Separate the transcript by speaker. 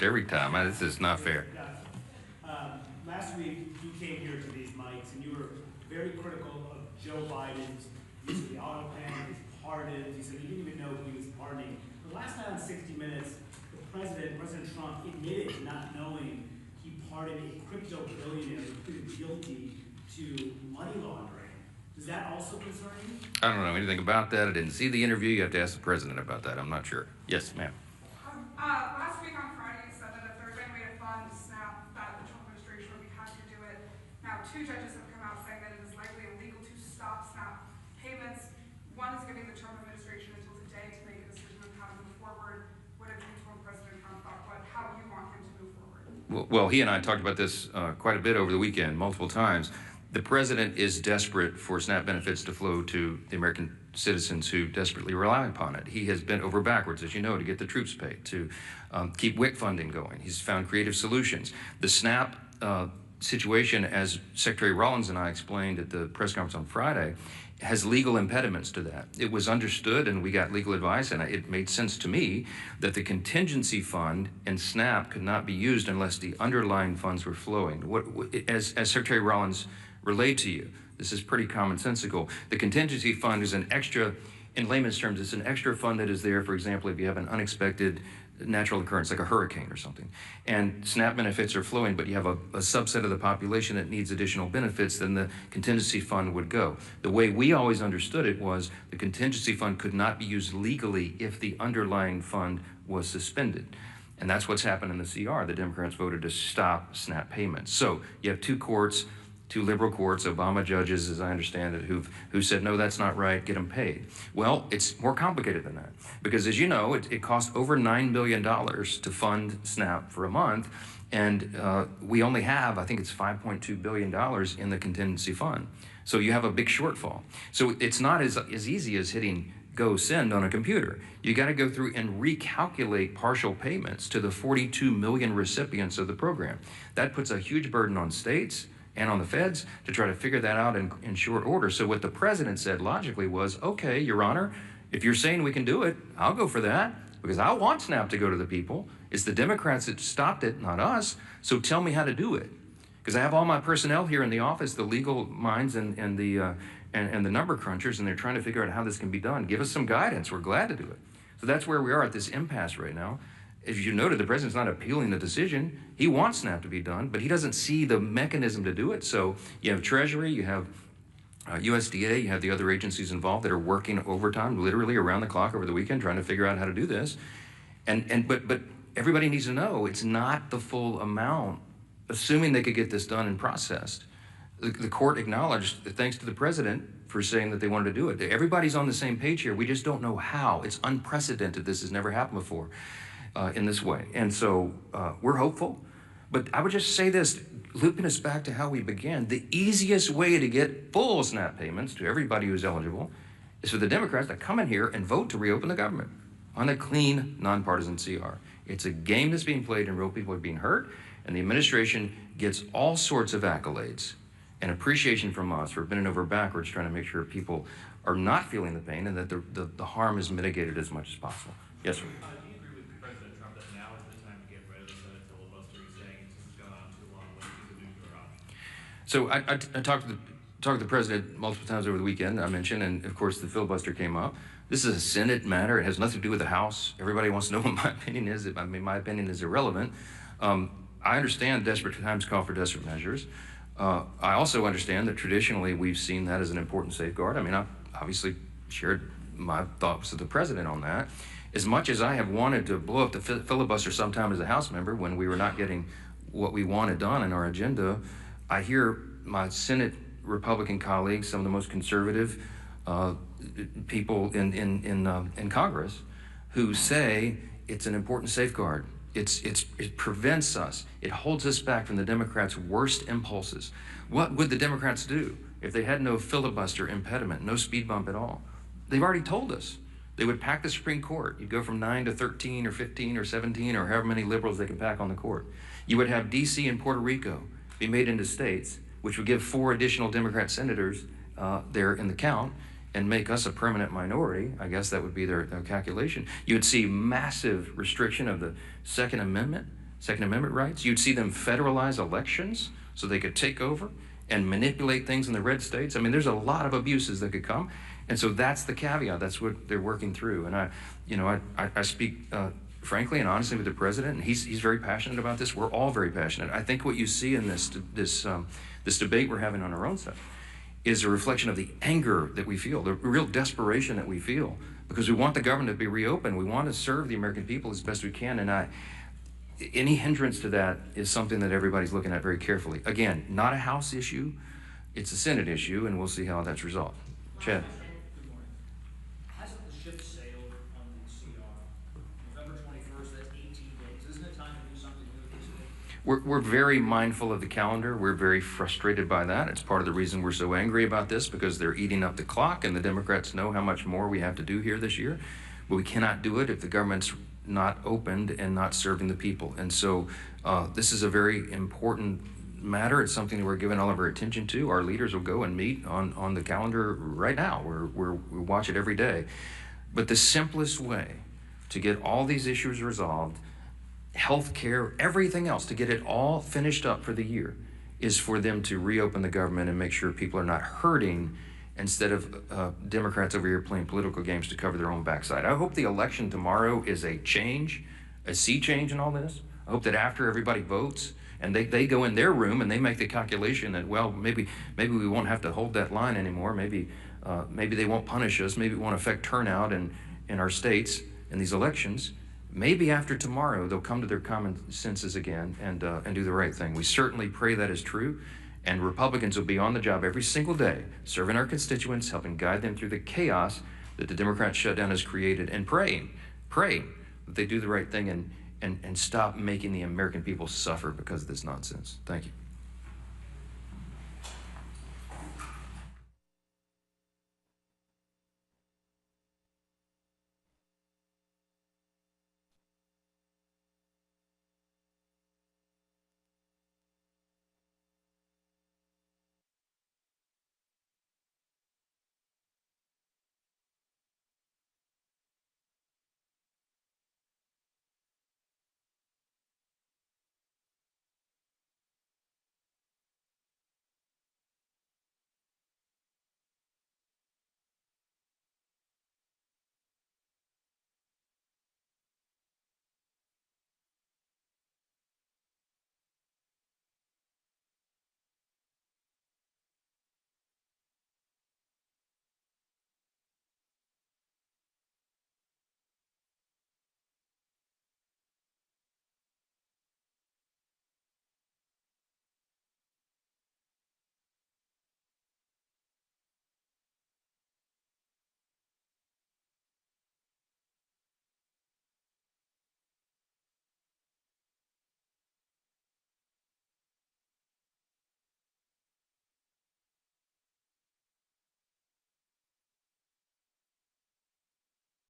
Speaker 1: every time. This is not fair.
Speaker 2: Last week, you came here to these mics, and you were very critical of Joe Biden's use of the auto pen, his pardons. You said you didn't even know who he was pardoning. But last night on 60 Minutes, President Trump, admitted to not knowing he pardoned a crypto billionaire who pleaded guilty to money laundering. Does that also concern you?
Speaker 1: I don't know anything about that. I didn't see the interview. You have to ask the president about that. I'm not sure. Yes, ma'am.
Speaker 3: Last week on Friday, you said that if there's any way to fund SNAP, that the Trump administration would be happy to do it. Now, two judges have come out saying that it is likely illegal to stop SNAP payments. One is giving the Trump administration until today to make a decision on how to move forward. What have you told President Trump about how you want him to move forward?
Speaker 1: Well, he and I talked about this quite a bit over the weekend, multiple times. The president is desperate for SNAP benefits to flow to the American citizens who desperately rely upon it. He has bent over backwards, as you know, to get the troops paid, to keep WIC funding going. He's found creative solutions. The SNAP situation, as Secretary Rollins and I explained at the press conference on Friday, has legal impediments to that. It was understood, and we got legal advice, and it made sense to me that the contingency fund and SNAP could not be used unless the underlying funds were flowing. As Secretary Rollins relayed to you, this is pretty commonsensical. The contingency fund is an extra, in layman's terms, it's an extra fund that is there, for example, if you have an unexpected natural occurrence like a hurricane or something, and SNAP benefits are flowing, but you have a subset of the population that needs additional benefits, then the contingency fund would go. The way we always understood it was the contingency fund could not be used legally if the underlying fund was suspended. And that's what's happened in the CR. The Democrats voted to stop SNAP payments. So you have two courts, two liberal courts, Obama judges, as I understand it, who said, no, that's not right, get them paid. Well, it's more complicated than that, because as you know, it costs over $9 billion to fund SNAP for a month, and we only have, I think it's $5.2 billion in the contingency fund. So you have a big shortfall. So it's not as easy as hitting go send on a computer. You got to go through and recalculate partial payments to the 42 million recipients of the program. That puts a huge burden on states and on the feds to try to figure that out in short order. So what the president said logically was, okay, Your Honor, if you're saying we can do it, I'll go for that, because I want SNAP to go to the people. It's the Democrats that stopped it, not us. So tell me how to do it. Because I have all my personnel here in the office, the legal minds and the number crunchers, and they're trying to figure out how this can be done. Give us some guidance. We're glad to do it. So that's where we are at this impasse right now. As you noted, the president's not appealing the decision. He wants SNAP to be done, but he doesn't see the mechanism to do it. So you have Treasury, you have USDA, you have the other agencies involved that are working overtime, literally around the clock over the weekend, trying to figure out how to do this. But everybody needs to know it's not the full amount, assuming they could get this done and processed. The court acknowledged that, thanks to the president for saying that they wanted to do it. Everybody's on the same page here. We just don't know how. It's unprecedented. This has never happened before. In this way. And so we're hopeful. But I would just say this, looping us back to how we began, the easiest way to get full SNAP payments to everybody who's eligible is for the Democrats to come in here and vote to reopen the government on a clean, nonpartisan CR. It's a game that's being played and real people are being hurt, and the administration gets all sorts of accolades and appreciation from us for bending over backwards trying to make sure people are not feeling the pain and that the harm is mitigated as much as possible. Yes, sir. So I talked to the president multiple times over the weekend, I mentioned, and of course the filibuster came up. This is a Senate matter. It has nothing to do with the House. Everybody wants to know what my opinion is. I mean, my opinion is irrelevant. I understand desperate times call for desperate measures. I also understand that traditionally we've seen that as an important safeguard. I mean, I obviously shared my thoughts with the president on that. As much as I have wanted to blow up the filibuster sometime as a House member when we were not getting what we wanted done in our agenda, I hear my Senate Republican colleagues, some of the most conservative people in Congress, who say it's an important safeguard. It prevents us. It holds us back from the Democrats' worst impulses. What would the Democrats do if they had no filibuster impediment, no speed bump at all? They've already told us. They would pack the Supreme Court. You'd go from 9 to 13 or 15 or 17 or however many liberals they can pack on the court. You would have D.C. and Puerto Rico be made into states, which would give 4 additional Democrat senators there in the count and make us a permanent minority. I guess that would be their calculation. You would see massive restriction of the Second Amendment Second Amendment rights. You'd see them federalize elections so they could take over and manipulate things in the red states. I mean, there's a lot of abuses that could come. And so that's the caveat. That's what they're working through. And I speak frankly and honestly with the president, and he's very passionate about this. We're all very passionate. I think what you see in this debate we're having on our own side is a reflection of the anger that we feel, the real desperation that we feel, because we want the government to be reopened. We want to serve the American people as best we can. And any hindrance to that is something that everybody's looking at very carefully. Again, not a House issue, it's a Senate issue, and we'll see how that's resolved. Chad.
Speaker 4: Good morning. Hasn't the ship sailed on the CR? November 21st, that's 18 days. Isn't it time to do something new with this?
Speaker 1: We're very mindful of the calendar. We're very frustrated by that. It's part of the reason we're so angry about this, because they're eating up the clock, and the Democrats know how much more we have to do here this year. But we cannot do it if the government's not opened and not serving the people. And so this is a very important matter. It's something that we're giving all of our attention to. Our leaders will go and meet on the calendar right now. We watch it every day. But the simplest way to get all these issues resolved, health care, everything else, to get it all finished up for the year, is for them to reopen the government and make sure people are not hurting, instead of Democrats over here playing political games to cover their own backside. I hope the election tomorrow is a change, a sea change in all this. I hope that after everybody votes and they go in their room and they make the calculation that, well, maybe we won't have to hold that line anymore. Maybe they won't punish us. Maybe it won't affect turnout in our states in these elections. Maybe after tomorrow they'll come to their common senses again and do the right thing. We certainly pray that is true. And Republicans will be on the job every single day, serving our constituents, helping guide them through the chaos that the Democrat shutdown has created, and praying that they do the right thing and stop making the American people suffer because of this nonsense. Thank you.